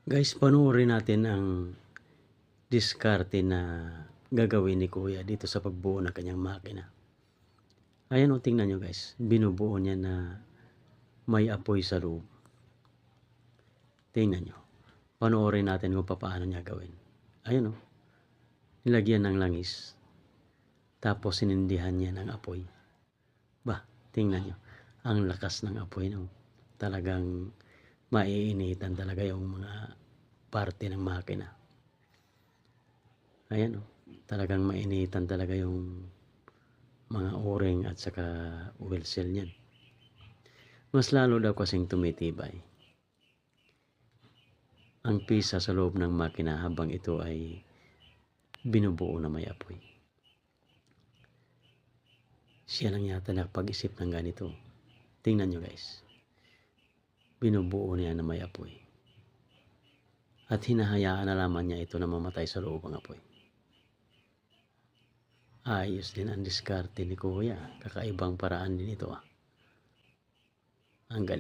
Guys, panoorin natin ang diskarte na gagawin ni Kuya dito sa pagbuo ng kanyang makina. Ayan o, tingnan nyo guys. Binubuo niya na may apoy sa loob. Tingnan nyo. Panoorin natin kung paano niya gawin. Ayan o. Nilagyan ng langis. Tapos sinindihan niya ng apoy. Bah, tingnan nyo. Ang lakas ng apoy no. Talagang maiinitan talaga yung mga parte ng makina. Ayan o, talagang mainitan talaga yung mga o-ring at saka wheel seal niyan. Mas lalo daw kasing tumitibay ang pisa sa loob ng makina habang ito ay binubuo na may apoy. Siya lang yata nakapag-isip ng ganito. Tingnan nyo guys. Binubuo niya na may apoy. At hinahayaan na lamang niya ito na mamatay sa loob ng apoy. Ayos din ang diskarte ni Kuya. Kakaibang paraan din ito ah. Ang galing.